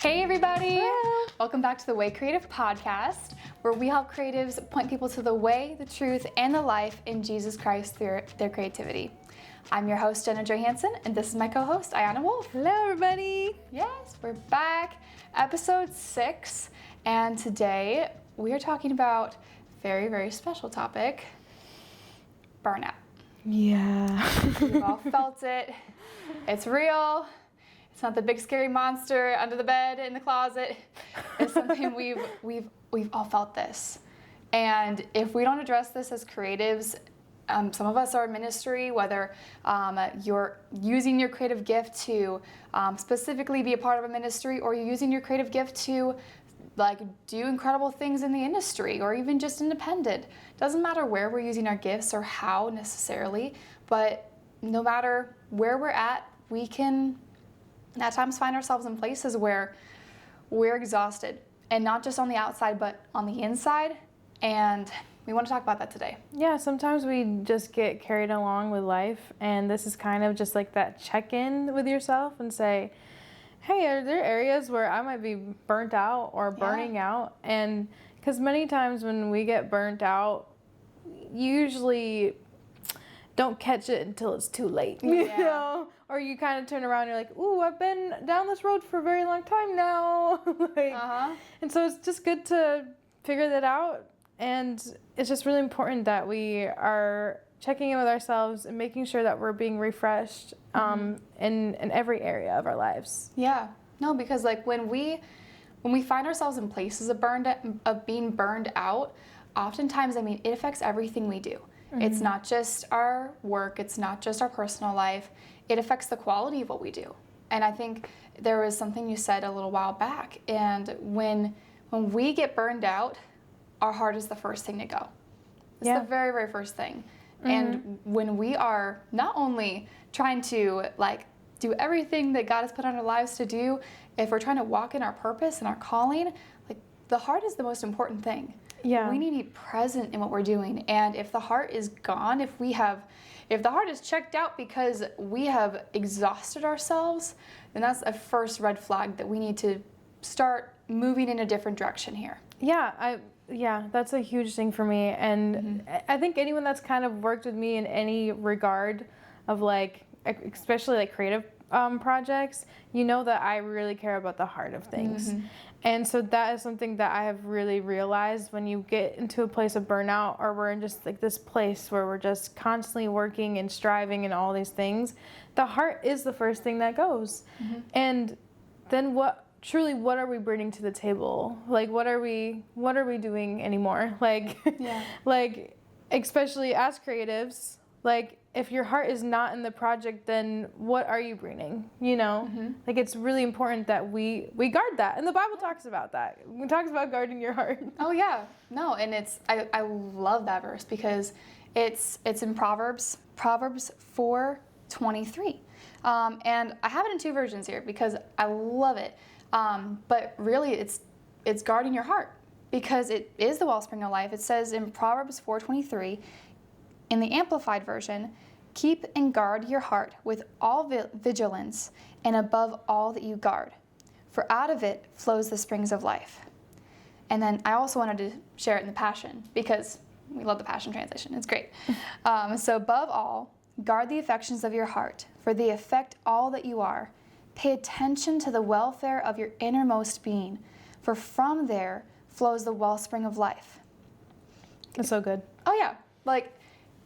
Hey everybody! Hello. Welcome back to the Way Creative Podcast, where we help creatives point people to the way, the truth, and the life in Jesus Christ through their creativity. I'm your host, Jena, and this is my co-host, Aiyana Wolf. Hello everybody! Yes, we're back, episode 6, and today we are talking about a very, very special topic, burnout. Yeah. We've all felt it. It's real. It's not the big scary monster under the bed in the closet. It's something we've all felt this. And if we don't address this as creatives, some of us are in ministry, whether you're using your creative gift to specifically be a part of a ministry, or you're using your creative gift to do incredible things in the industry, or even just independent. Doesn't matter where we're using our gifts or how necessarily, but no matter where we're at, we can at times find ourselves in places where we're exhausted, and not just on the outside, but on the inside. And we want to talk about that today. Yeah, sometimes we just get carried along with life, and this is kind of just like that check-in with yourself and say, hey, are there areas where I might be burnt out or burning out? And because many times when we get burnt out, you usually don't catch it until it's too late, you know? Or you kind of turn around and you're like, ooh, I've been down this road for a very long time now. And so it's just good to figure that out. And it's just really important that we are checking in with ourselves and making sure that we're being refreshed in every area of our lives. Yeah. No, because when we find ourselves in places of being burned out, oftentimes, it affects everything we do. It's not just our work, it's not just our personal life, it affects the quality of what we do. And I think there was something you said a little while back, and when we get burned out, our heart is the first thing to go. It's the very, very first thing. And when we are not only trying to do everything that God has put on our lives to do, if we're trying to walk in our purpose and our calling, the heart is the most important thing. Yeah. We need to be present in what we're doing. And if the heart is gone, if the heart is checked out because we have exhausted ourselves, then that's a first red flag that we need to start moving in a different direction here. Yeah, that's a huge thing for me. And I think anyone that's kind of worked with me in any regard of especially creative projects, you know that I really care about the heart of things. And so that is something that I have really realized. When you get into a place of burnout, or we're in just this place where we're just constantly working and striving and all these things, the heart is the first thing that goes. And then what are we bringing to the table? What are we doing anymore? Especially as creatives, if your heart is not in the project, then what are you bringing? You know, it's really important that we guard that. And the Bible talks about that. It talks about guarding your heart. Oh yeah, no, and I love that verse because it's in Proverbs 4:23, and I have it in 2 versions here because I love it. But really, it's guarding your heart because it is the wellspring of life. It says in Proverbs 4:23. In the Amplified Version, keep and guard your heart with all vigilance, and above all that you guard, for out of it flows the springs of life. And then I also wanted to share it in the Passion, because we love the Passion translation. It's great. So above all, guard the affections of your heart, for they affect all that you are. Pay attention to the welfare of your innermost being, for from there flows the wellspring of life. That's so good. Oh yeah,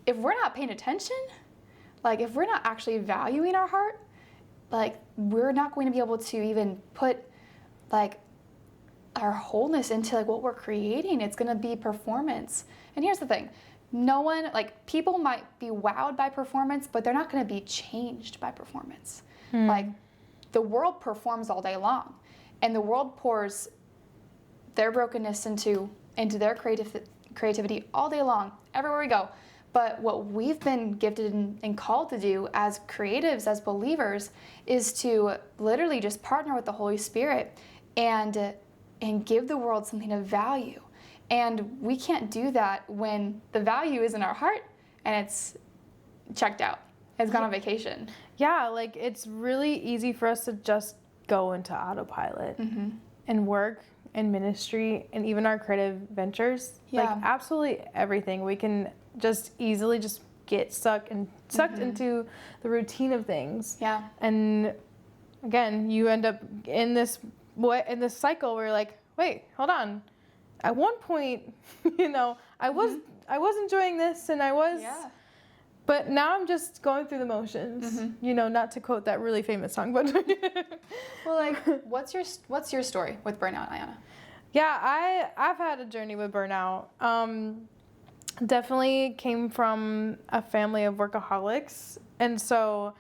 if we're not paying attention, if we're not actually valuing our heart, we're not going to be able to even put our wholeness into what we're creating. It's going to be performance. And here's the thing. No one, people might be wowed by performance, but they're not going to be changed by performance. The world performs all day long, and the world pours their brokenness into their creativity all day long, everywhere we go. But what we've been gifted and called to do as creatives, as believers, is to literally just partner with the Holy Spirit and give the world something of value. And we can't do that when the value is in our heart and it's checked out. It's gone on vacation. Yeah, it's really easy for us to just go into autopilot Mm-hmm. and work and ministry and even our creative ventures. Yeah. Like absolutely everything. We can just easily just get sucked into the routine of things. Yeah. And again, you end up in this cycle where you're like, wait, hold on. At one point, I was enjoying this and I was, but now I'm just going through the motions. Not to quote that really famous song, but well, like, what's your story with burnout, Aiyana? Yeah, I've had a journey with burnout. Definitely came from a family of workaholics, and so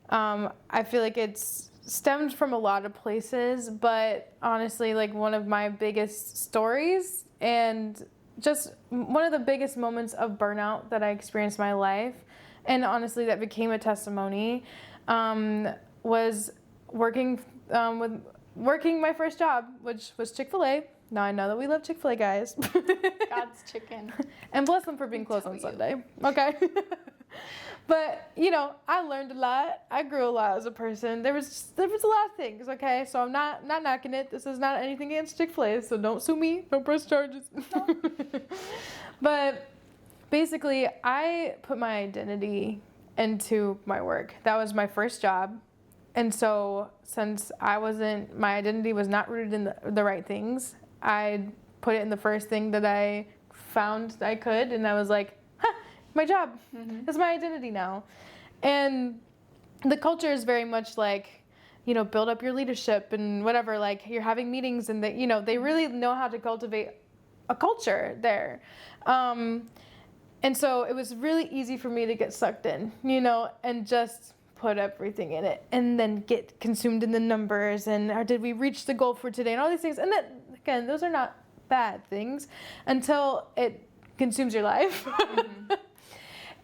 I feel like it's stemmed from a lot of places, but honestly, like one of my biggest stories and just one of the biggest moments of burnout that I experienced in my life, and honestly that became a testimony, was working my first job, which was Chick-fil-A. Now I know that we love Chick-fil-A, guys. God's chicken. And bless them for being closed on Sunday. Okay. But, I learned a lot. I grew a lot as a person. There was a lot of things, okay? So I'm not knocking it. This is not anything against Chick-fil-A, so don't sue me. Don't press charges. But basically, I put my identity into my work. That was my first job. And so since my identity was not rooted in the right things, I put it in the first thing that I found I could, and I was like, my job. It's my identity now. And the culture is very much like, build up your leadership and whatever, like you're having meetings and they really know how to cultivate a culture there. And so it was really easy for me to get sucked in, and just put everything in it and then get consumed in the numbers and or did we reach the goal for today and all these things. And that, again, those are not bad things until it consumes your life.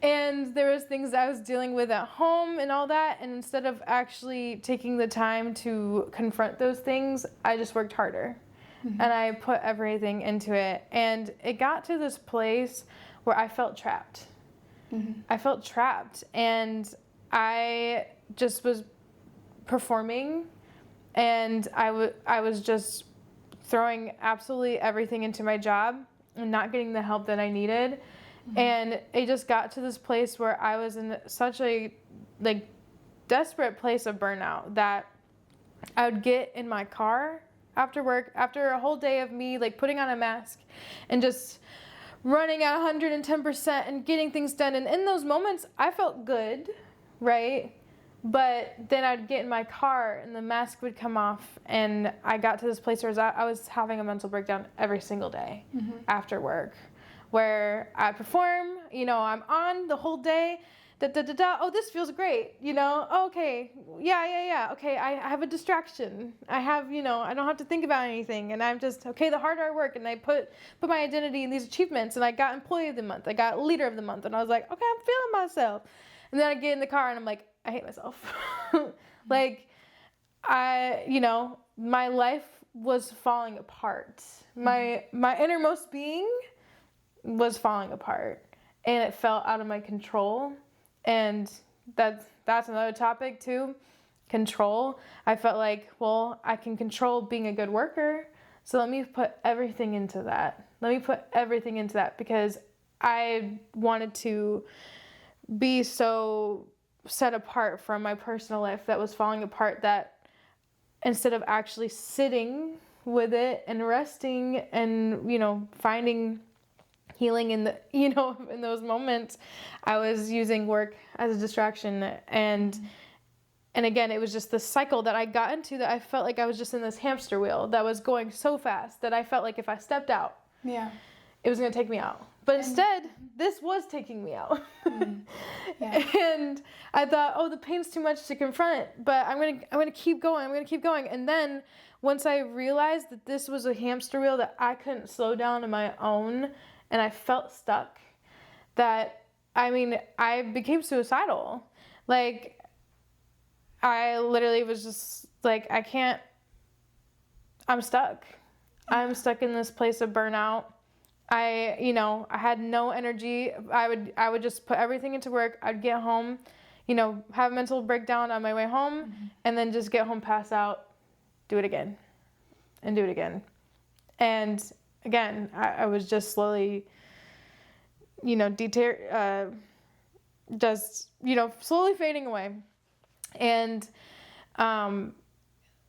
And there was things I was dealing with at home and all that, and instead of actually taking the time to confront those things, I just worked harder. And I put everything into it, and it got to this place where I felt trapped. I felt trapped, and I just was performing, and I was just throwing absolutely everything into my job and not getting the help that I needed. And it just got to this place where I was in such a desperate place of burnout that I would get in my car after work, after a whole day of me putting on a mask and just running at 110% and getting things done. And in those moments, I felt good, right? But then I'd get in my car and the mask would come off, and I got to this place where I was having a mental breakdown every single day after work, where I perform, I'm on the whole day, oh, this feels great, okay, yeah, okay, I have a distraction, I don't have to think about anything, and I'm just, okay, the harder I work, and I put my identity in these achievements, and I got employee of the month, I got leader of the month, and I was like, okay, I'm feeling myself, and then I get in the car, and I'm like, I hate myself. My life was falling apart, my innermost being was falling apart, and it felt out of my control. And that's another topic too, control. I felt like, well, I can control being a good worker, so let me put everything into that. Because I wanted to be so set apart from my personal life that was falling apart, that instead of actually sitting with it and resting and finding healing in in those moments, I was using work as a distraction. And again, it was just the cycle that I got into, that I felt like I was just in this hamster wheel that was going so fast that I felt like if I stepped out, it was going to take me out. But instead, this was taking me out. And I thought, oh, the pain's too much to confront, but I'm gonna keep going. And then once I realized that this was a hamster wheel that I couldn't slow down on my own, and I felt stuck, that, I became suicidal. I literally was just like, I'm stuck. I'm stuck in this place of burnout. I had no energy. I would just put everything into work. I'd get home, have a mental breakdown on my way home, and then just get home, pass out, do it again and do it again. And again, I was just slowly, slowly fading away. And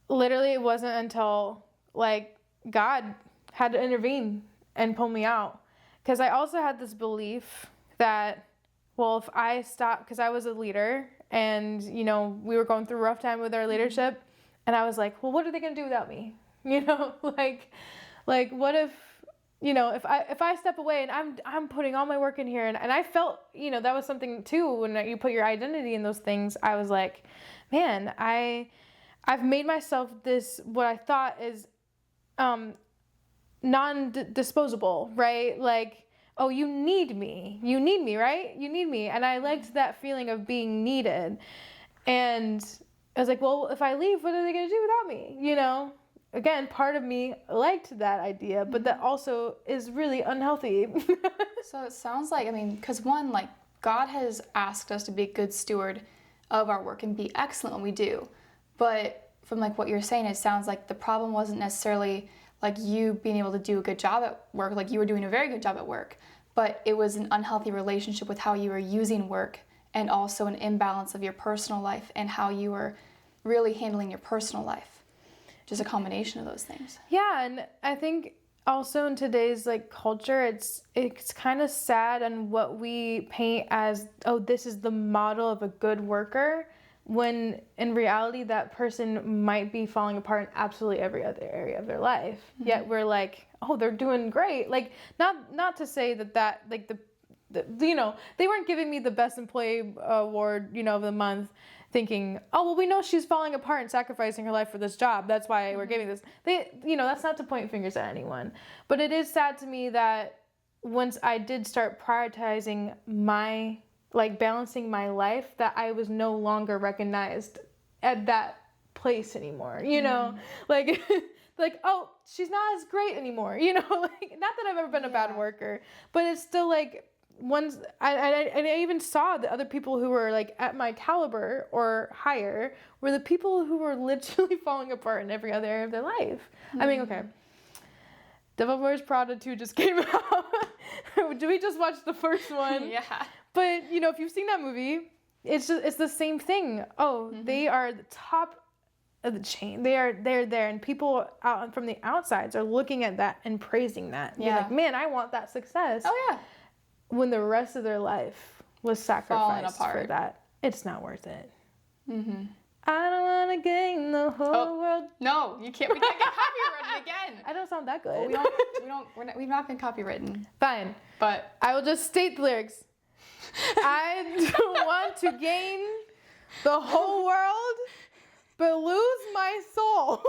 literally it wasn't until like God had to intervene and pull me out. Because I also had this belief that, well, if I stop, because I was a leader and, we were going through a rough time with our leadership. And I was like, well, what are they going to do without me? Like what if, if I step away and I'm putting all my work in here. And I felt, that was something too, when you put your identity in those things, I was like, man, I've made myself this, what I thought is, non-disposable, right? Like, oh, you need me, right? You need me. And I liked that feeling of being needed. And I was like, well, if I leave, what are they going to do without me? Again, part of me liked that idea, but that also is really unhealthy. So it sounds like, because one, like, God has asked us to be a good steward of our work and be excellent when we do. But from like what you're saying, it sounds like the problem wasn't necessarily like you being able to do a good job at work, like you were doing a very good job at work, but it was an unhealthy relationship with how you were using work, and also an imbalance of your personal life and how you were really handling your personal life. Just a combination of those things. Yeah, and I think also in today's like culture, it's kind of sad on what we paint as, oh, this is the model of a good worker, when in reality that person might be falling apart in absolutely every other area of their life. Mm-hmm. Yet we're like, oh, they're doing great. Like not to say that like the they weren't giving me the best employee award of the month, thinking, oh, well, we know she's falling apart and sacrificing her life for this job, that's why we're giving this. That's not to point fingers at anyone, but it is sad to me that once I did start prioritizing balancing my life, that I was no longer recognized at that place anymore, like, oh, she's not as great anymore, not that I've ever been a bad worker, but it's still like, I even saw the other people who were like at my caliber or higher were the people who were literally falling apart in every other area of their life. Mm-hmm. Okay, Devil Wears Prada 2 just came out. Did we just watch the first one? Yeah. But if you've seen that movie, it's the same thing. Oh, mm-hmm. They are the top of the chain. They're there, and people out from the outsides are looking at that and praising that. Yeah. You're like, man, I want that success. Oh yeah. When the rest of their life was sacrificed for that, it's not worth it. Mm-hmm. I don't want to gain the whole world. No, you can't. We can't get copywritten again. I don't sound that good. We've not been copywritten. Fine, but I will just state the lyrics. I don't want to gain the whole world, but lose my soul.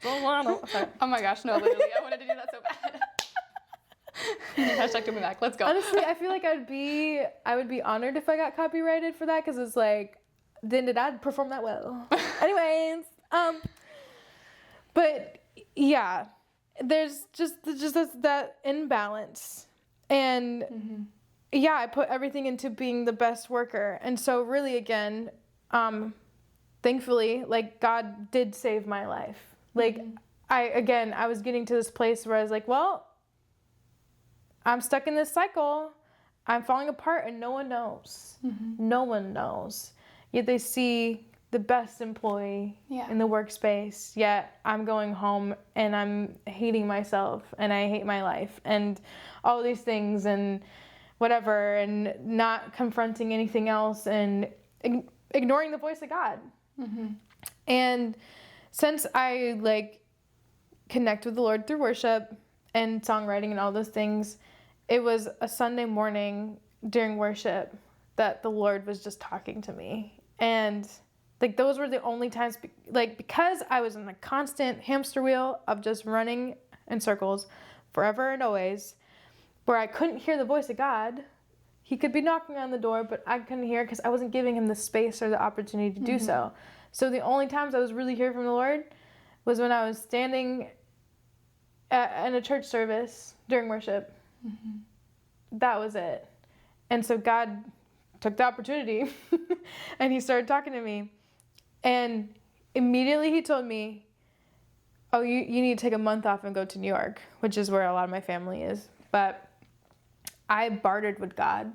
Oh my gosh, no, literally, I wanted to do that so bad. Hashtag to me back. Let's go. Honestly, I feel like I would be honored if I got copyrighted for that, because it's like, then did I perform that well? Anyways, but yeah, there's just that imbalance, and mm-hmm. Yeah, I put everything into being the best worker, and so really again, thankfully, like God did save my life. Like mm-hmm. I was getting to this place where I was like, well, I'm stuck in this cycle. I'm falling apart and no one knows. Mm-hmm. No one knows. Yet they see the best employee in the workspace. Yet I'm going home and I'm hating myself and I hate my life and all these things and whatever, and not confronting anything else and ignoring the voice of God. Mm-hmm. And since I connect with the Lord through worship and songwriting and all those things, it was a Sunday morning during worship that the Lord was just talking to me. And those were the only times, because I was in a constant hamster wheel of just running in circles forever and always, where I couldn't hear the voice of God. He could be knocking on the door, but I couldn't hear because I wasn't giving him the space or the opportunity to do mm-hmm. so. So the only times I was really hearing from the Lord was when I was standing in a church service during worship. Mm-hmm. That was it. And so God took the opportunity and he started talking to me. And immediately he told me, oh, you need to take a month off and go to New York, which is where a lot of my family is. But I bartered with God.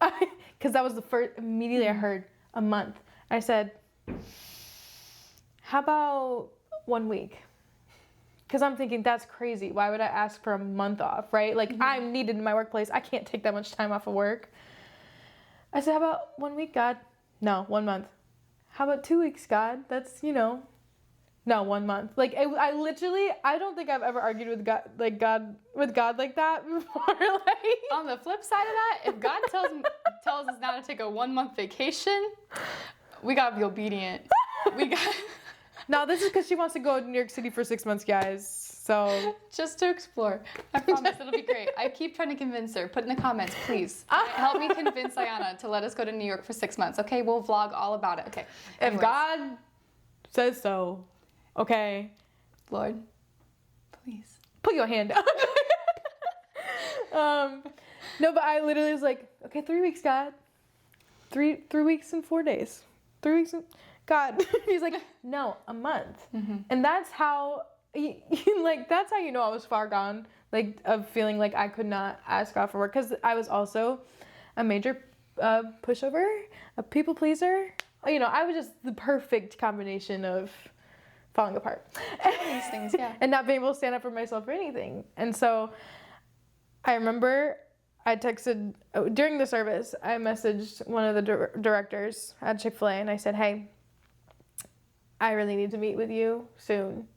Because that was the first, immediately I heard a month. I said, how about 1 week? Because I'm thinking, that's crazy. Why would I ask for a month off, right? Like, I'm needed in my workplace. I can't take that much time off of work. I said, how about 1 week, God? No, 1 month. How about 2 weeks, God? That's, no, 1 month. Like, I don't think I've ever argued with God like that before. Like, on the flip side of that, if God tells us now to take a 1 month vacation, we gotta be obedient. No, this is because she wants to go to New York City for 6 months, guys. So just to explore. I promise it'll be great. I keep trying to convince her. Put in the comments, please. Help me convince Aiyana to let us go to New York for 6 months. Okay, we'll vlog all about it. Okay. If God says so, okay. Lord, please. Put your hand down. No, but I literally was like, okay, 3 weeks, God. 3 weeks and 4 days. 3 weeks and... God. He's like, no, a month. And that's how, that's how you know I was far gone, like, of feeling like I could not ask God for work. Because I was also a major pushover, a people pleaser. I was just the perfect combination of falling apart. These things, yeah. And not being able to stand up for myself or anything. And so I remember I texted, during the service, I messaged one of the directors at Chick-fil-A and I said, hey, I really need to meet with you soon.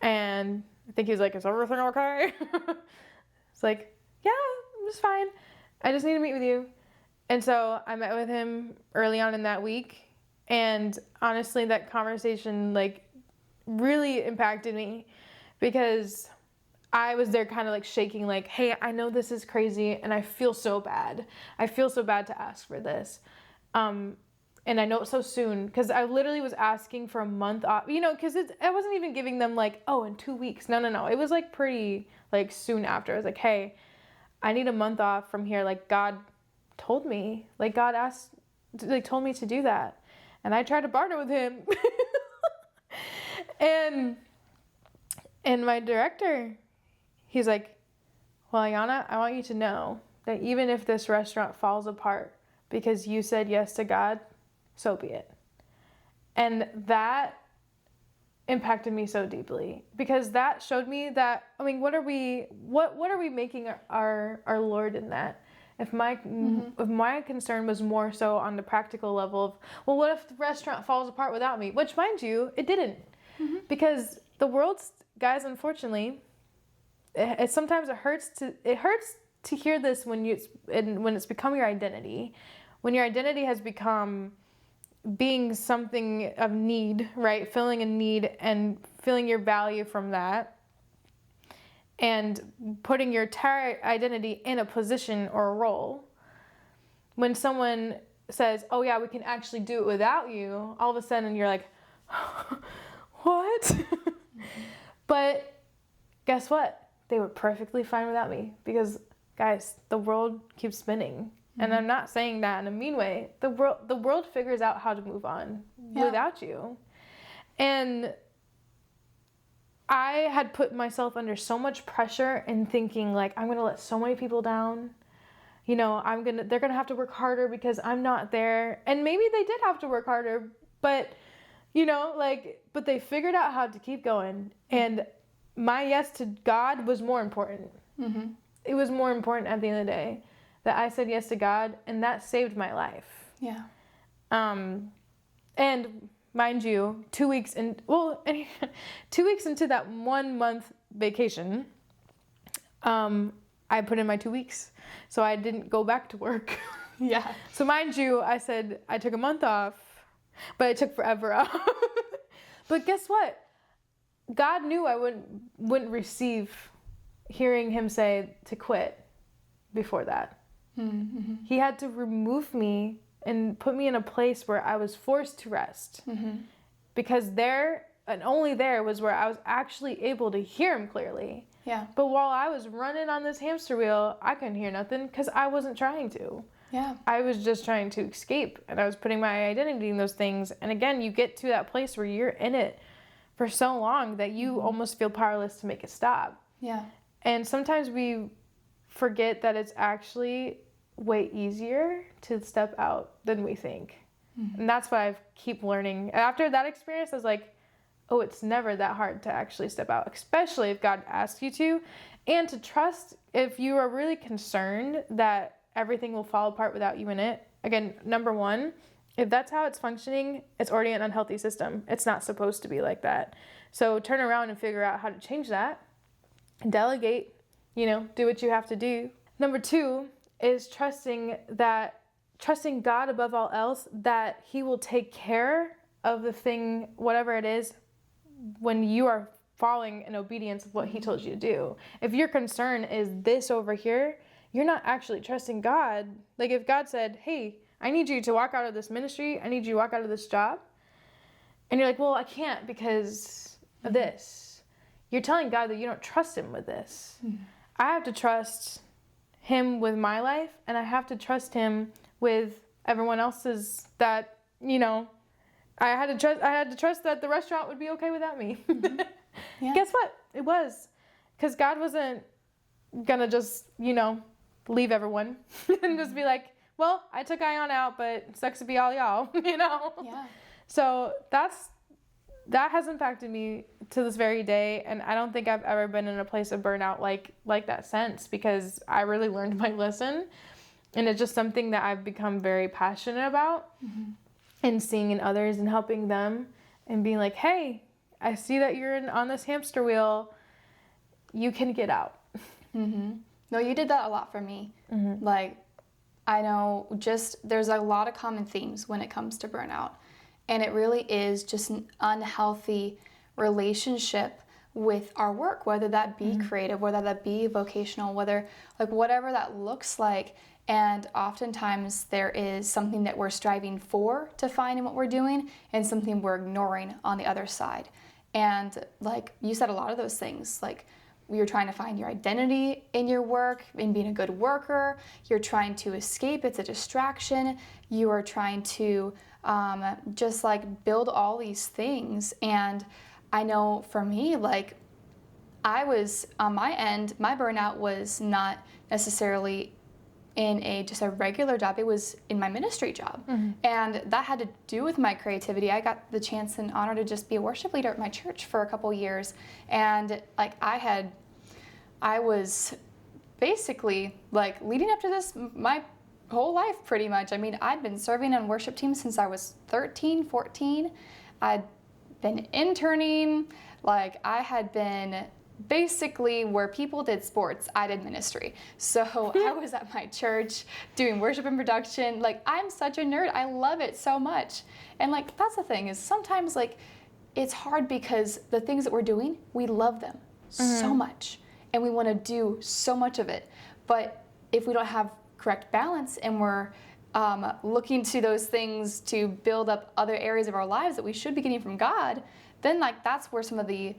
And I think he was like, is everything okay? It's like, yeah, I'm just fine. I just need to meet with you. And so I met with him early on in that week. And honestly, that conversation, like, really impacted me because I was there kind of like shaking, like, hey, I know this is crazy and I feel so bad. I feel so bad to ask for this. And I know it's so soon because I literally was asking for a month off, because I wasn't even giving them like, oh, in 2 weeks. No. It was like pretty like soon after. I was like, hey, I need a month off from here. Like God told me, like God told me to do that. And I tried to barter with him. and my director, he's like, well, Aiyana, I want you to know that even if this restaurant falls apart because you said yes to God, so be it. And that impacted me so deeply because that showed me that, what are we making our Lord in that? If my concern was more so on the practical level of, well, what if the restaurant falls apart without me? Which, mind you, it didn't. Because the world's, guys, unfortunately, sometimes it hurts to hear this when it's become your identity. When your identity has become being something of need, right? Filling a need and feeling your value from that and putting your entire identity in a position or a role. When someone says, oh yeah, we can actually do it without you, all of a sudden you're like, what? But guess what? They were perfectly fine without me because, guys, the world keeps spinning. And I'm not saying that in a mean way. The world figures out how to move on without you. And I had put myself under so much pressure and thinking like, I'm going to let so many people down. They're going to have to work harder because I'm not there. And maybe they did have to work harder, but but they figured out how to keep going. And my yes to God was more important. It was more important at the end of the day. That I said yes to God, and that saved my life. Yeah. And mind you, 2 weeks 2 weeks into that 1 month vacation, I put in my 2 weeks, so I didn't go back to work. Yeah. So mind you, I said I took a month off, but it took forever off. But guess what? God knew I wouldn't receive hearing him say to quit before that. He had to remove me and put me in a place where I was forced to rest. Because there, and only there, was where I was actually able to hear him clearly. Yeah. But while I was running on this hamster wheel, I couldn't hear nothing because I wasn't trying to. Yeah. I was just trying to escape, and I was putting my identity in those things. And again, you get to that place where you're in it for so long that you almost feel powerless to make it stop. Yeah. And sometimes we forget that it's actually way easier to step out than we think. And that's what I keep learning. After that experience, I was like, oh, it's never that hard to actually step out, especially if God asks you to. And to trust, if you are really concerned that everything will fall apart without you in it. Again, number one, if that's how it's functioning, it's already an unhealthy system. It's not supposed to be like that. So turn around and figure out how to change that. Delegate, do what you have to do. Number two is trusting God above all else, that he will take care of the thing, whatever it is, when you are following in obedience of what he told you to do. If your concern is this over here, you're not actually trusting God. Like if God said, hey, I need you to walk out of this ministry, I need you to walk out of this job, and you're like, well, I can't because of this. You're telling God that you don't trust him with this. I have to trust him with my life, and I have to trust him with everyone else's, that, I had to trust that the restaurant would be okay without me. Yeah. Guess what? It was. Because God wasn't gonna just, leave everyone and just be like, well, I took Aiyana out, but it sucks to be all y'all, Yeah. So that has impacted me to this very day, and I don't think I've ever been in a place of burnout like that since, because I really learned my lesson, and it's just something that I've become very passionate about, and seeing in others and helping them and being like, hey, I see that you're on this hamster wheel. You can get out. No, you did that a lot for me. Like, I know there's a lot of common themes when it comes to burnout. And it really is just an unhealthy relationship with our work, whether that be creative, whether that be vocational, whatever that looks like. And oftentimes there is something that we're striving for to find in what we're doing, and something we're ignoring on the other side. And like you said, a lot of those things, like you're trying to find your identity in your work, in being a good worker. You're trying to escape. It's a distraction. You are trying to just like build all these things. And I know for me, like I was on my end, my burnout was not necessarily in just a regular job. It was in my ministry job. And that had to do with my creativity. I got the chance and honor to just be a worship leader at my church for a couple years. And like I was basically like leading up to this my whole life pretty much. I mean, I'd been serving on worship teams since I was 13, 14. I'd been interning. Like I had been basically where people did sports, I did ministry. So I was at my church doing worship and production. Like I'm such a nerd. I love it so much. And like that's the thing, is sometimes like it's hard because the things that we're doing, we love them so much and we want to do so much of it. But if we don't have correct balance and we're looking to those things to build up other areas of our lives that we should be getting from God, then like that's where some of the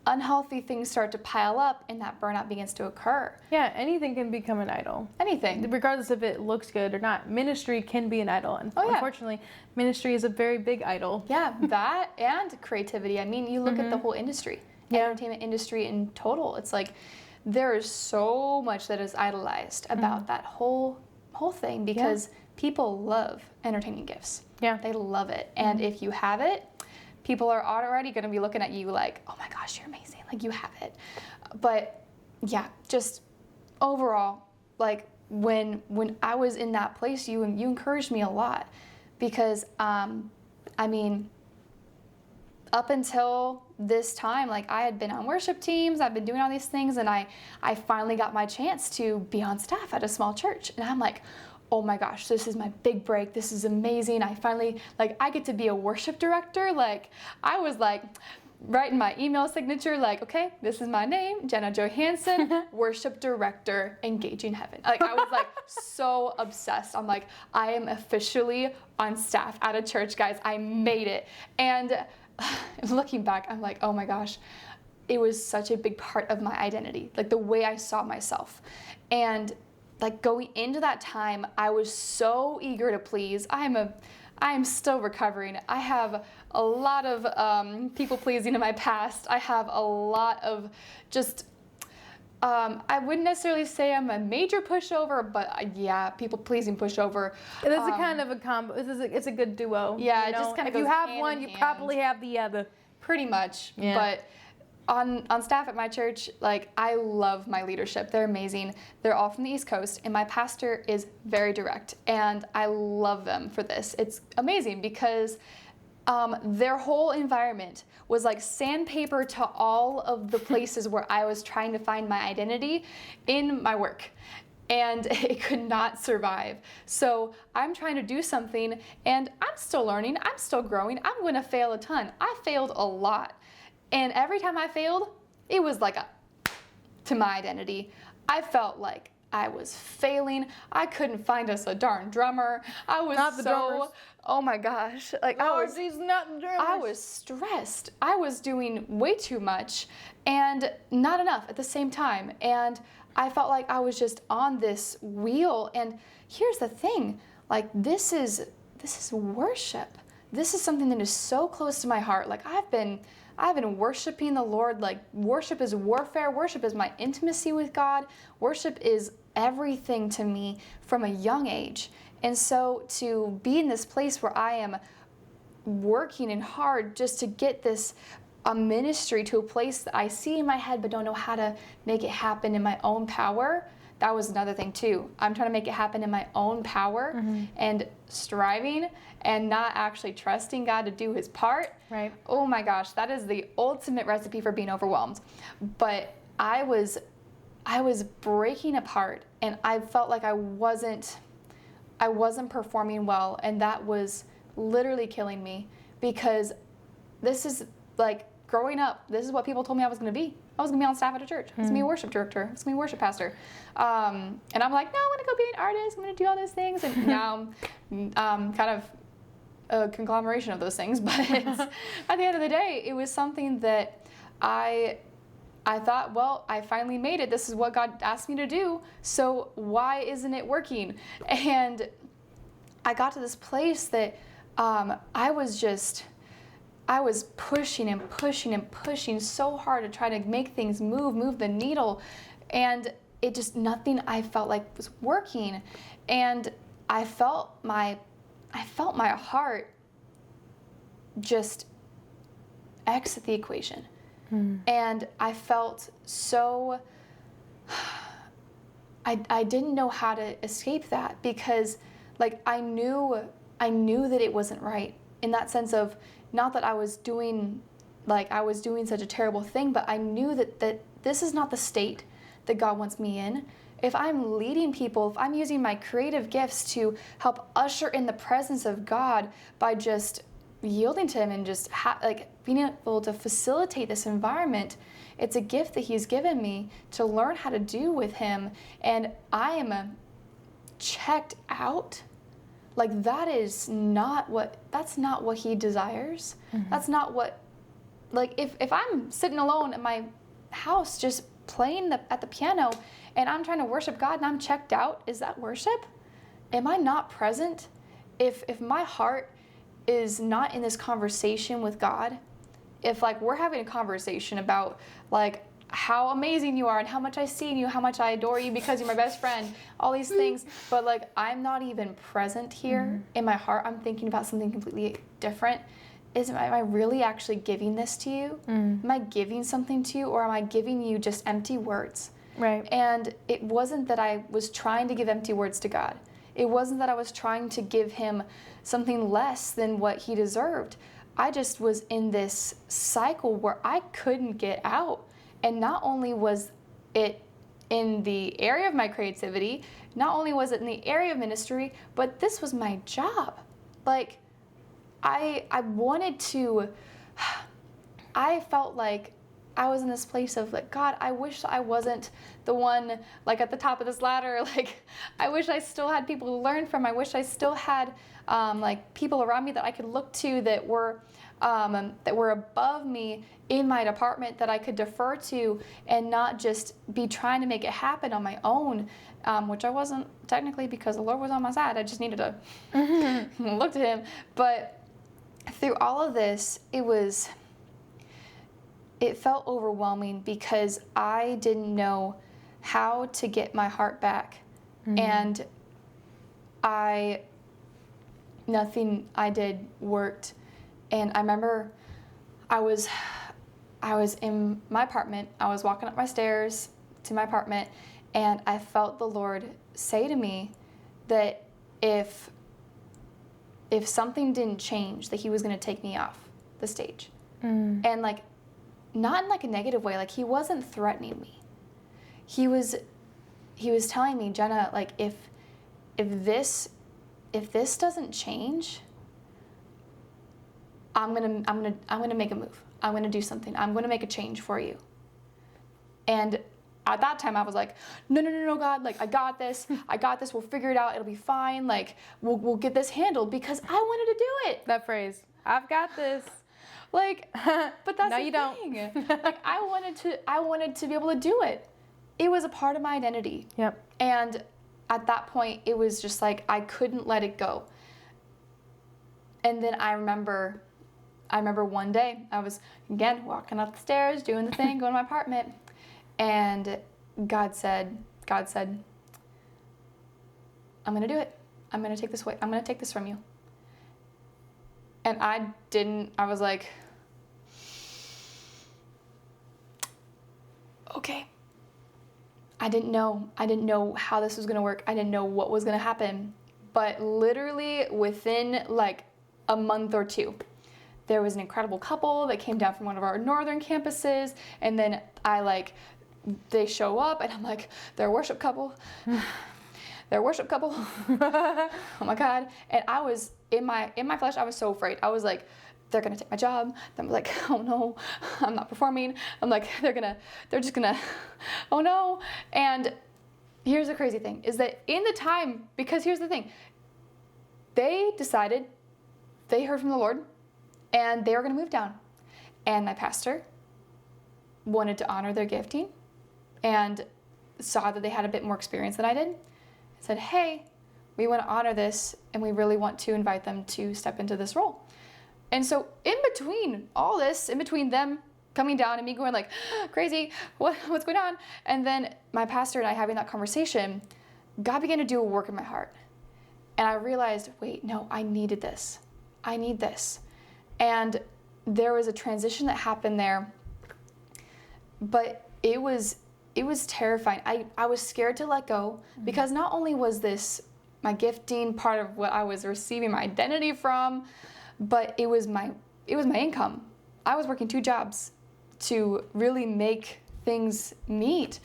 unhealthy things start to pile up and that burnout begins to occur. Yeah, anything can become an idol. Anything. Regardless if it looks good or not. Ministry can be an idol. And unfortunately, ministry is a very big idol. Yeah, that and creativity. I mean, you look at the whole industry, entertainment industry in total. It's like there is so much that is idolized about that whole thing because people love entertaining gifts. Yeah. They love it. And if you have it, people are already going to be looking at you like, oh my gosh, you're amazing. Like you have it. But yeah, just overall, like when I was in that place, you encouraged me a lot because, I mean, up until this time, like I had been on worship teams, I've been doing all these things, and I finally got my chance to be on staff at a small church. And I'm like, oh my gosh, this is my big break. This is amazing. I finally, like, I get to be a worship director. Like, I was like, writing my email signature, like, okay, this is my name, Jena Johansson, worship director, Engaging Heaven. Like, I was like so obsessed. I'm like, I am officially on staff at a church, guys. I made it. And looking back, I'm like, oh my gosh, it was such a big part of my identity, like the way I saw myself. And like going into that time, I was so eager to please. I am still recovering. I have a lot of people pleasing in my past. I have a lot of just, I wouldn't necessarily say I'm a major pushover, but yeah, people pleasing pushover. It is a kind of a combo. It's a good duo. Yeah, you it just kind of if goes you have hand one, in you hand. probably have the other. Pretty much. Yeah. But on staff at my church, like, I love my leadership. They're amazing. They're all from the East Coast, and my pastor is very direct, and I love them for this. It's amazing because their whole environment was like sandpaper to all of the places where I was trying to find my identity in my work. And it could not survive. So I'm trying to do something, and I'm still learning, I'm still growing, I'm gonna fail a ton. I failed a lot. And every time I failed, it was like to my identity. I felt like I was failing. I couldn't find us a darn drummer. I was Not the drummers. oh my gosh. Like Lord, she's not the drummers. I was stressed. I was doing way too much and not enough at the same time. And I felt like I was just on this wheel. And here's the thing, like this is worship. This is something that is so close to my heart. Like I've been worshiping the Lord. Like worship is warfare. Worship is my intimacy with God. Worship is everything to me from a young age. And so to be in this place where I am working and hard just to get this a ministry to a place that I see in my head but don't know how to make it happen in my own power, that was another thing too. I'm trying to make it happen in my own power and striving and not actually trusting God to do his part. Right. Oh my gosh, that is the ultimate recipe for being overwhelmed. But I was breaking apart, and I felt like I wasn't performing well, and that was literally killing me, because this is like growing up, this is what people told me I was going to be. I was going to be on staff at a church. I was going to be a worship director. I was going to be a worship pastor. And I'm like, no, I'm going to go be an artist. I'm going to do all those things. And now I'm kind of a conglomeration of those things. But at the end of the day, it was something that I thought, well, I finally made it. This is what God asked me to do. So why isn't it working? And I got to this place that I was pushing and pushing and pushing so hard to try to make things move the needle. And it just, nothing I felt like was working. And I felt my heart just exit the equation. And I felt so, I didn't know how to escape that, because like I knew that it wasn't right, in that sense of, not that I was doing such a terrible thing, but I knew that this is not the state that God wants me in. If I'm leading people, if I'm using my creative gifts to help usher in the presence of God by just yielding to him and just being able to facilitate this environment, it's a gift that he's given me to learn how to do with him. And I am checked out. Like that's not what he desires. That's not what, like if I'm sitting alone in my house just playing at the piano and I'm trying to worship God and I'm checked out, is that worship? Am I not present? If my heart is not in this conversation with God, if like we're having a conversation about like how amazing you are and how much I see in you, how much I adore you because you're my best friend, all these things, but like I'm not even present here in my heart, I'm thinking about something completely different. Am I really actually giving this to you? Am I giving something to you, or am I giving you just empty words? Right. And it wasn't that I was trying to give empty words to God. It wasn't that I was trying to give him something less than what he deserved. I just was in this cycle where I couldn't get out. And not only was it in the area of my creativity, not only was it in the area of ministry, but this was my job. Like, I wanted to, I felt like I was in this place of like, God, I wish I wasn't the one like at the top of this ladder. Like, I wish I still had people to learn from. I wish I still had like people around me that I could look to that were above me in my department that I could defer to and not just be trying to make it happen on my own, which I wasn't technically because the Lord was on my side. I just needed to look to him. But through all of this, it felt overwhelming because I didn't know how to get my heart back. And nothing I did worked. And I remember I was in my apartment. I was walking up my stairs to my apartment, and I felt the Lord say to me that if something didn't change, that he was going to take me off the stage. And like, not in like a negative way. Like, he wasn't threatening me. He was telling me, Jena, like, if this doesn't change, I'm gonna make a move. I'm gonna do something. I'm gonna make a change for you. And at that time I was like, no, God, like, I got this. We'll figure it out. It'll be fine. Like, we'll get this handled, because I wanted to do it. That phrase, I've got this. Like, but that's no, the you thing. don't. Like, I wanted to be able to do it. It was a part of my identity. Yep. And at that point, it was just like I couldn't let it go. And then I remember one day I was again walking up the stairs, doing the thing, going to my apartment, and God said, I'm gonna do it. I'm gonna take this away. I'm gonna take this from you. And I was like, okay. I didn't know how this was gonna work. I didn't know what was gonna happen. But literally within like a month or two, there was an incredible couple that came down from one of our northern campuses, and then they show up, and I'm like, they're a worship couple. They're a worship couple. Oh my God. And I was in my flesh, I was so afraid. I was like, they're gonna take my job. I'm like, oh no, I'm not performing. I'm like, they're just gonna, oh no. And here's the crazy thing, is that in the time, because here's the thing, they decided, they heard from the Lord, and they were gonna move down. And my pastor wanted to honor their gifting and saw that they had a bit more experience than I did. Said, hey, we want to honor this, and we really want to invite them to step into this role. And so in between all this, in between them coming down and me going like, crazy, what's going on? And then my pastor and I having that conversation, God began to do a work in my heart. And I realized, wait, no, I needed this. I need this. And there was a transition that happened there, but it was terrifying. I was scared to let go, because not only was this my gifting, part of what I was receiving my identity from, but it was my income. I was working 2 jobs to really make things meet.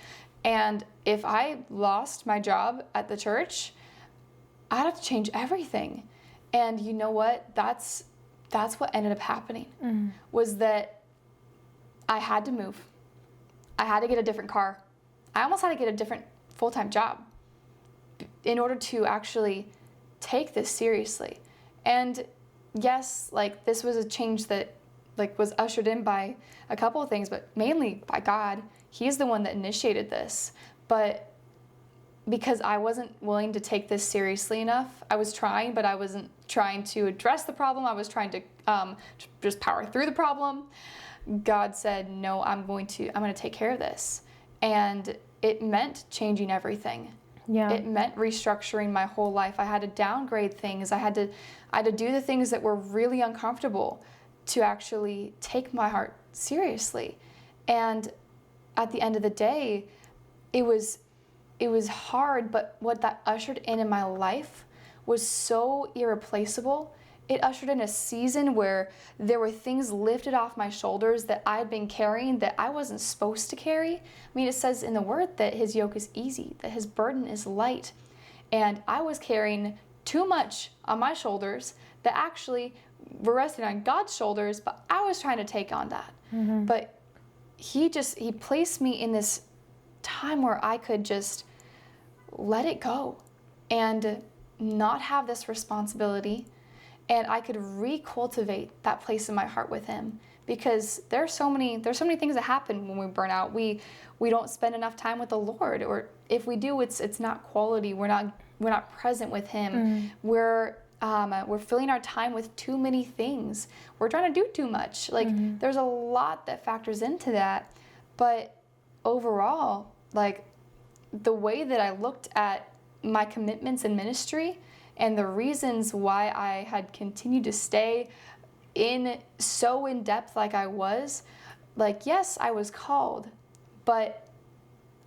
And if I lost my job at the church, I'd have to change everything. And you know what? That's what ended up happening, was that I had to move. I had to get a different car. I almost had to get a different full-time job in order to actually take this seriously. And yes, like, this was a change that like was ushered in by a couple of things, but mainly by God. He's the one that initiated this. But because I wasn't willing to take this seriously enough, I was trying, but I wasn't trying to address the problem. I was trying to just power through the problem. God said, no, I'm going to take care of this. And it meant changing everything. Yeah. It meant restructuring my whole life. I had to downgrade things. I had to do the things that were really uncomfortable to actually take my heart seriously. And at the end of the day, it was hard, but what that ushered in my life was so irreplaceable. It ushered in a season where there were things lifted off my shoulders that I'd been carrying that I wasn't supposed to carry. I mean, it says in the Word that his yoke is easy, that his burden is light. And I was carrying too much on my shoulders that actually were resting on God's shoulders, but I was trying to take on that. But he placed me in this time where I could just let it go and not have this responsibility, and I could recultivate that place in my heart with him. Because there's so many things that happen when we burn out. We don't spend enough time with the Lord, or if we do, it's not quality. We're not present with him. We're filling our time with too many things. We're trying to do too much. Like there's a lot that factors into that. But overall, like the way that I looked at my commitments in ministry and the reasons why I had continued to stay in depth like I was, like, yes, I was called, but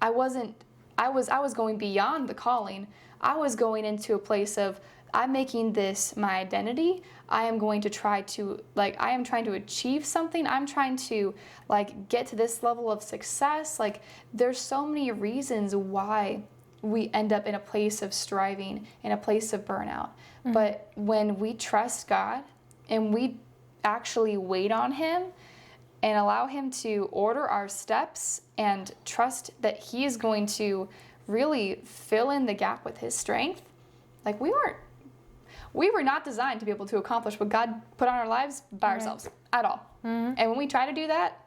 I was going beyond the calling. I was going into a place of, I'm making this my identity. I am trying to achieve something. I'm trying to like get to this level of success. Like there's so many reasons why we end up in a place of striving, in a place of burnout. But when we trust God and we actually wait on him and allow him to order our steps and trust that he is going to really fill in the gap with his strength, like we were not designed to be able to accomplish what God put on our lives by ourselves at all. And when we try to do that,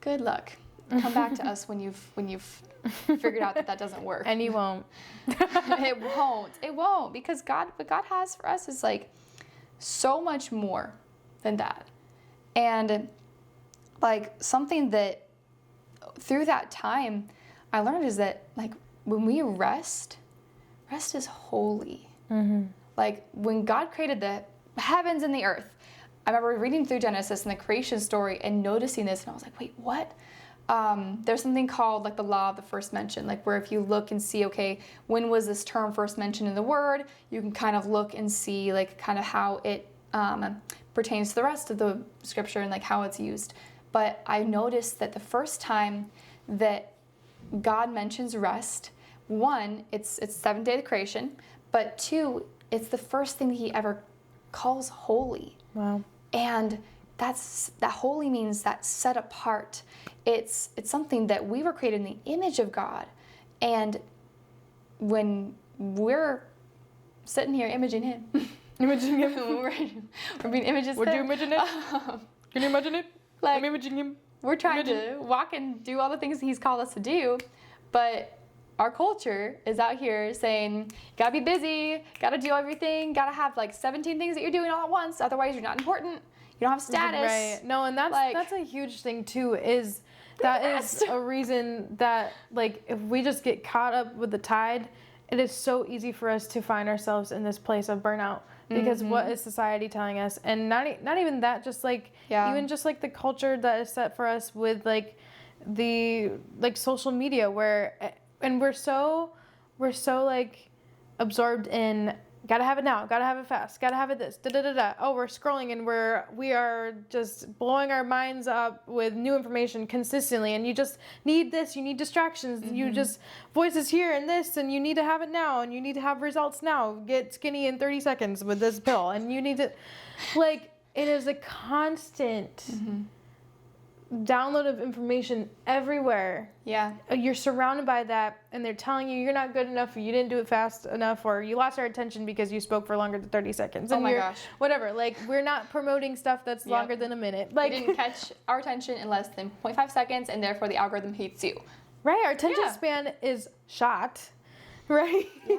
good luck. Come back to us when you've figured out that doesn't work. And you won't. It won't, because what God has for us is like so much more than that. And like something that through that time I learned is that like when we rest is holy. Like when God created the heavens and the earth, I remember reading through Genesis and the creation story and noticing this, and I was like, wait, what? There's something called like the law of the first mention, like where if you look and see, okay, when was this term first mentioned in the word, you can kind of look and see like kind of how it pertains to the rest of the scripture and like how it's used. But I noticed that the first time that God mentions rest, one, it's seventh day of the creation, but two, it's the first thing that he ever calls holy. Wow. And that holy means that set apart. It's something that we were created in the image of God. And when we're sitting here imaging him, we're being images. Would you imagine it? Can you imagine it? Like, I'm imaging him. We're trying to walk and do all the things he's called us to do, but our culture is out here saying, gotta be busy, gotta do everything, gotta have like 17 things that you're doing all at once, otherwise you're not important, you don't have status. Right. No, and that's a huge thing too, is a reason that like if we just get caught up with the tide, it is so easy for us to find ourselves in this place of burnout. Because what is society telling us? And not even that, just like even just like the culture that is set for us with like the like social media, where and we're so like absorbed in gotta have it now, gotta have it fast, gotta have it this, da da da da. Oh, we're scrolling and we are just blowing our minds up with new information consistently, and you just need this, you need distractions, you just voices here and this, and you need to have it now, and you need to have results now. Get skinny in 30 seconds with this pill, and you need to, like, it is a constant download of information everywhere. Yeah. You're surrounded by that, and they're telling you you're not good enough, or you didn't do it fast enough, or you lost our attention because you spoke for longer than 30 seconds. And oh my gosh. Whatever. Like, we're not promoting stuff that's longer than a minute. Like, you didn't catch our attention in less than 0.5 seconds, and therefore the algorithm hates you. Right. Our attention span is shot. Right? Yeah.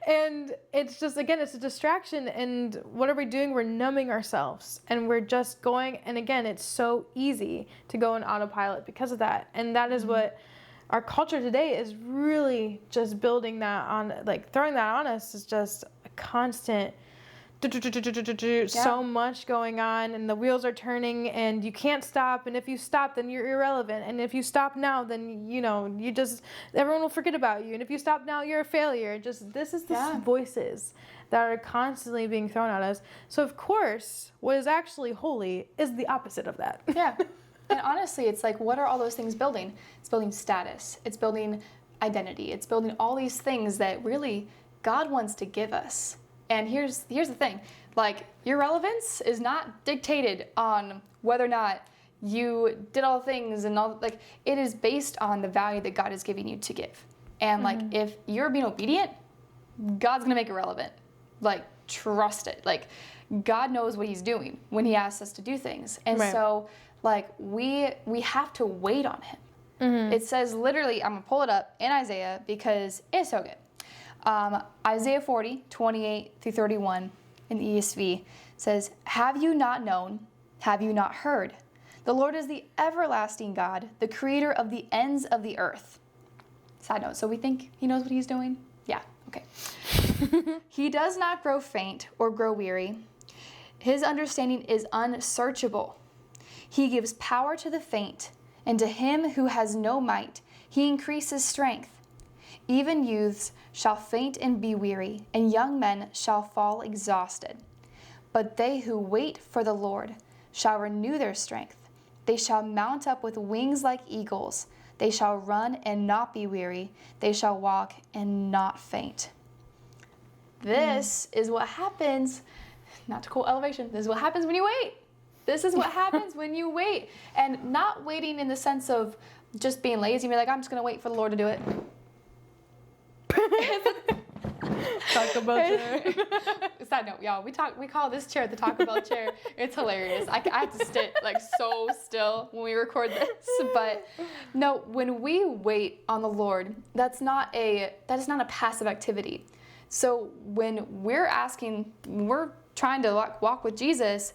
And it's just, again, it's a distraction. And what are we doing? We're numbing ourselves. And we're just going. And again, it's so easy to go in autopilot because of that. And that is what our culture today is really just building that on, like throwing that on us is just a constant, so much going on, and the wheels are turning, and you can't stop, and if you stop, then you're irrelevant, and if you stop now, then everyone will forget about you, and if you stop now, you're a failure. Just this is the voices that are constantly being thrown at us. So of course, what is actually holy is the opposite of that. Yeah. And honestly, it's like, what are all those things building? It's building status, it's building identity, it's building all these things that really God wants to give us. And here's the thing, like, your relevance is not dictated on whether or not you did all the things and all, like, it is based on the value that God is giving you to give. And like, if you're being obedient, God's gonna make it relevant. Like, trust it. Like, God knows what he's doing when he asks us to do things. And so like, we have to wait on him. It says literally, I'm gonna pull it up in Isaiah because it's so good. Isaiah 40, 28 through 31 in the ESV says, have you not known? Have you not heard? The Lord is the everlasting God, the creator of the ends of the earth. Side note, so we think he knows what he's doing? Yeah, okay. He does not grow faint or grow weary. His understanding is unsearchable. He gives power to the faint, and to him who has no might, he increases strength. Even youths shall faint and be weary, and young men shall fall exhausted. But they who wait for the Lord shall renew their strength. They shall mount up with wings like eagles. They shall run and not be weary. They shall walk and not faint. This is what happens, not to quote Elevation, this is what happens when you wait. This is what happens when you wait. And not waiting in the sense of just being lazy and be like, I'm just going to wait for the Lord to do it. Taco Bell chair. Side note, y'all, we call this chair the Taco Bell chair. It's hilarious. I have to sit like so still when we record this. But no, when we wait on the Lord, that is not a passive activity. So when we're trying to walk with Jesus,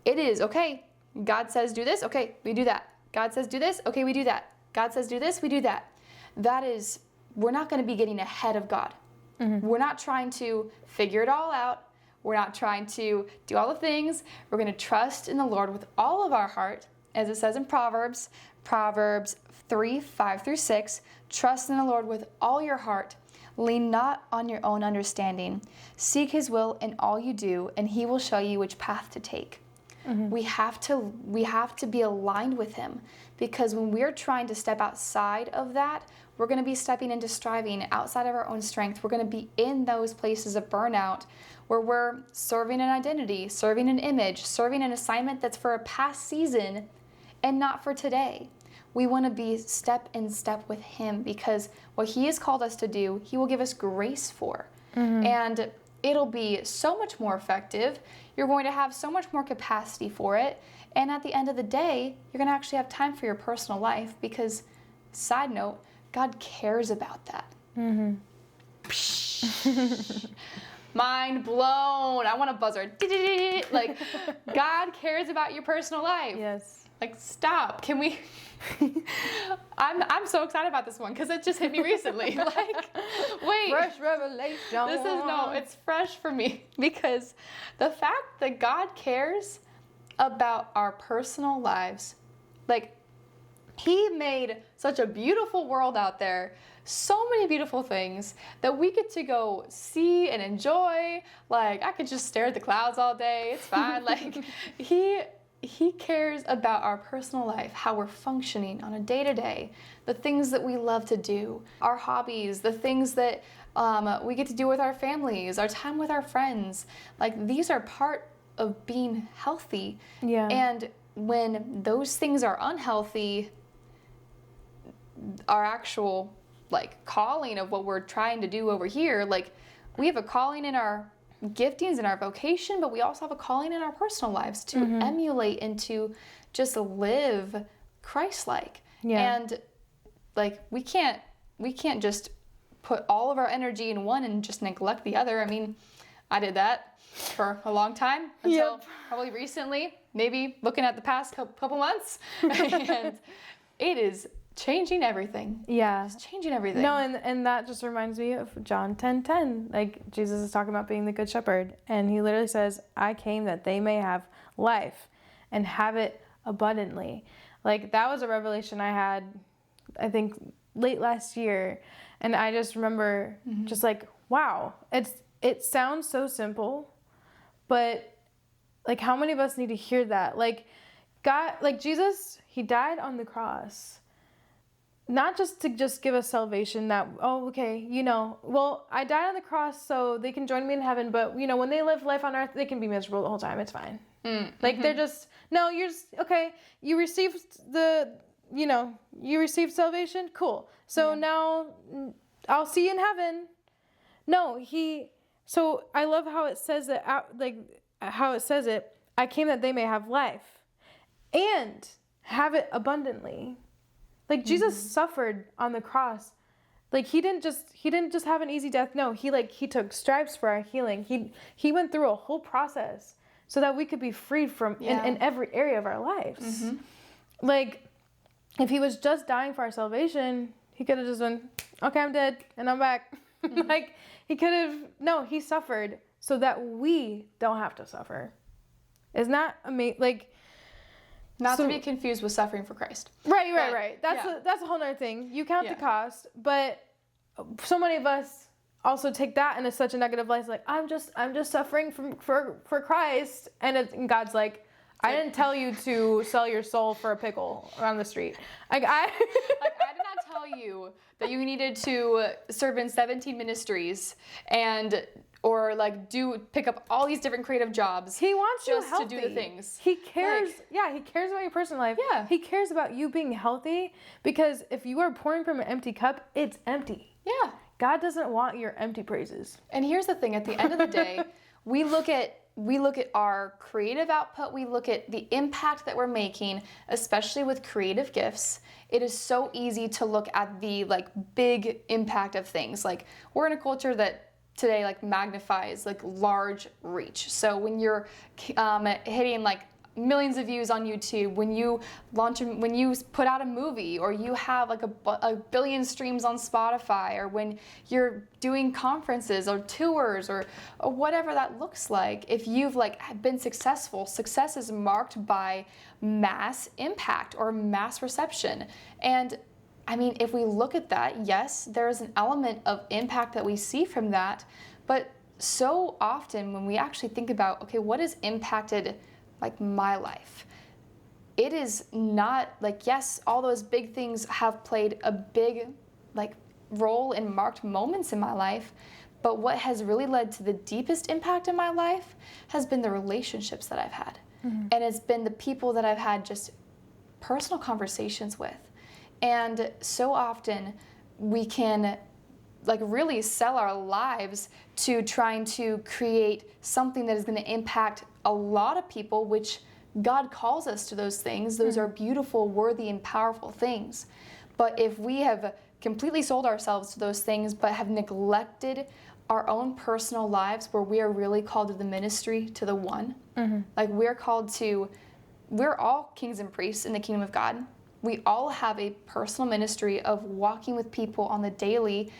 it is, okay, God says do this, okay, we do that. God says do this, okay, we do that. God says do this, we do that. That is, we're not going to be getting ahead of God. We're not trying to figure it all out. We're not trying to do all the things. We're going to trust in the Lord with all of our heart, as it says in Proverbs 3, 5 through 6. Trust in the Lord with all your heart. Lean not on your own understanding. Seek his will in all you do, and he will show you which path to take. We have to be aligned with him, because when we're trying to step outside of that, we're going to be stepping into striving outside of our own strength. We're going to be in those places of burnout where we're serving an identity, serving an image, serving an assignment that's for a past season and not for today. We want to be step in step with him, because what he has called us to do, he will give us grace for. And it'll be so much more effective. You're going to have so much more capacity for it. And at the end of the day, you're going to actually have time for your personal life, because, side note, God cares about that. Mind blown. I want a buzzer. Like, God cares about your personal life. Yes. Like, stop. Can we? I'm so excited about this one because it just hit me recently. Like, wait. Fresh revelation. It's fresh for me, because the fact that God cares about our personal lives, like, he made such a beautiful world out there, so many beautiful things that we get to go see and enjoy. Like, I could just stare at the clouds all day. It's fine. Like, he cares about our personal life, how we're functioning on a day-to-day, the things that we love to do, our hobbies, the things that we get to do with our families, our time with our friends. Like, these are part of being healthy. Yeah. And when those things are unhealthy, our actual, like, calling of what we're trying to do over here, like, we have a calling in our giftings and our vocation, but we also have a calling in our personal lives to emulate and to just live Christ-like. Yeah. And, like, we can't just put all of our energy in one and just neglect the other. I mean, I did that for a long time until probably recently, maybe looking at the past couple months, and it is changing everything. Yeah. It's changing everything. No, and that just reminds me of John 10:10. Like, Jesus is talking about being the good shepherd, and he literally says, I came that they may have life and have it abundantly. Like, that was a revelation I had, I think, late last year, and I just remember just like, wow, it sounds so simple, but, like, how many of us need to hear that? Like, God, like, Jesus, he died on the cross, not just to just give us salvation that, oh, okay, well, I died on the cross so they can join me in heaven, but, when they live life on earth, they can be miserable the whole time. It's fine. Like they're just, no, you're just, okay, you received you received salvation. Cool. So now I'll see you in heaven. No, so I love how it says that, I came that they may have life and have it abundantly. Like Jesus suffered on the cross. Like he didn't just have an easy death. No, he took stripes for our healing. He went through a whole process so that we could be freed from in every area of our lives. Like if he was just dying for our salvation, he could have just been, okay, I'm dead and I'm back. Like he could have, no, he suffered so that we don't have to suffer. Isn't that amazing? Like, not to be confused with suffering for Christ. Right. That's a whole other thing. You count the cost, but so many of us also take that in such a negative light. It's like, I'm just suffering for Christ, and God's like, I didn't tell you to sell your soul for a pickle on the street. I did not tell you that you needed to serve in 17 ministries or pick up all these different creative jobs. He wants you healthy. Just to do the things. He cares. He cares about your personal life. Yeah. He cares about you being healthy, because if you are pouring from an empty cup, it's empty. Yeah. God doesn't want your empty praises. And here's the thing, at the end of the day, we look at our creative output, we look at the impact that we're making, especially with creative gifts. It is so easy to look at the big impact of things. Like, we're in a culture that today magnifies large reach. So when you're hitting millions of views on YouTube, when you put out a movie, or you have a billion streams on Spotify, or when you're doing conferences or tours or whatever that looks like, if you've been successful, success is marked by mass impact or mass reception. And I mean, if we look at that, yes, there is an element of impact that we see from that, but so often when we actually think about, okay, what has impacted my life? It is not yes, all those big things have played a big role in marked moments in my life, but what has really led to the deepest impact in my life has been the relationships that I've had. And it's been the people that I've had just personal conversations with. And so often we can really sell our lives to trying to create something that is going to impact a lot of people, which God calls us to those things. Those are beautiful, worthy, and powerful things. But if we have completely sold ourselves to those things but have neglected our own personal lives, where we are really called to the ministry, to the one, we're all kings and priests in the kingdom of God. We all have a personal ministry of walking with people on the daily.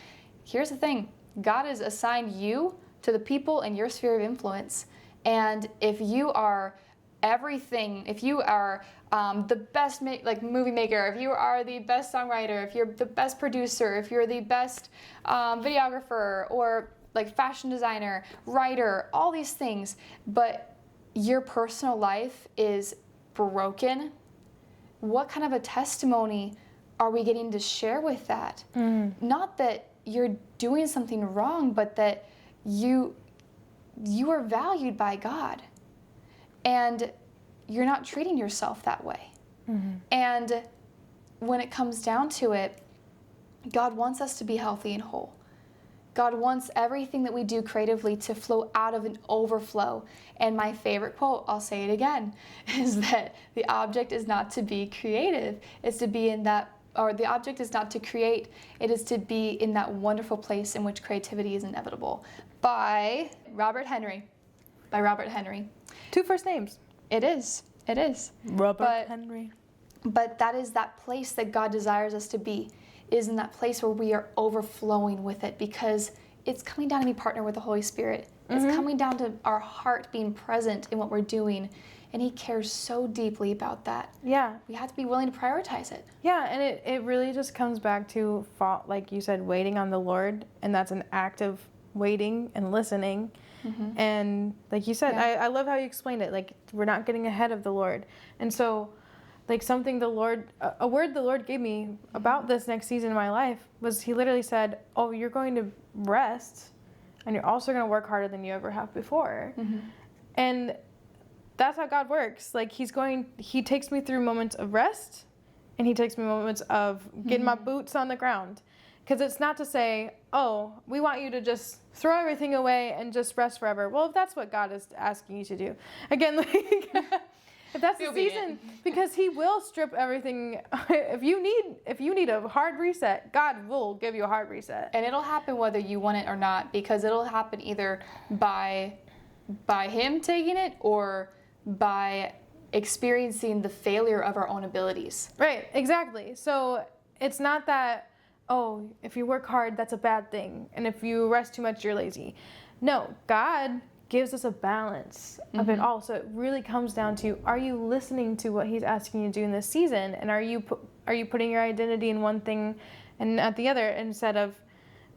Here's the thing. God has assigned you to the people in your sphere of influence. And if you are everything, if you are the best movie maker, if you are the best songwriter, if you're the best producer, if you're the best videographer, or fashion designer, writer, all these things, but your personal life is broken, what kind of a testimony are we getting to share with that? Not that you're doing something wrong, but that you are valued by God, and you're not treating yourself that way. And when it comes down to it, God wants us to be healthy and whole. God wants everything that we do creatively to flow out of an overflow. And my favorite quote, I'll say it again, is that the object is not to be creative, it's to be in that, or the object is not to create, it is to be in that wonderful place in which creativity is inevitable. By Robert Henry. Two first names. It is. Robert Henry. But that is that place that God desires us to be, is in that place where we are overflowing with it, because it's coming down to be partnered with the Holy Spirit. It's coming down to our heart being present in what we're doing, and He cares so deeply about that. Yeah. We have to be willing to prioritize it. Yeah, and it really just comes back to, like you said, waiting on the Lord, and that's an act of waiting and listening. And like you said, I love how you explained it, we're not getting ahead of the Lord. And so something a word the Lord gave me about this next season of my life was, He literally said, oh, you're going to rest, and you're also going to work harder than you ever have before. And that's how God works. Like he takes me through moments of rest, and he takes me moments of getting my boots on the ground. Because it's not to say, oh, we want you to just throw everything away and just rest forever. Well, if that's what God is asking you to do. Again, like, if that's the season, because he will strip everything. If you need a hard reset, God will give you a hard reset. And it'll happen whether you want it or not, because it'll happen either by him taking it or by experiencing the failure of our own abilities. Right, exactly. So it's not that, oh, if you work hard, that's a bad thing. And if you rest too much, you're lazy. No, God gives us a balance of it all. So it really comes down to, are you listening to what he's asking you to do in this season? And are you putting your identity in one thing and not the other, instead of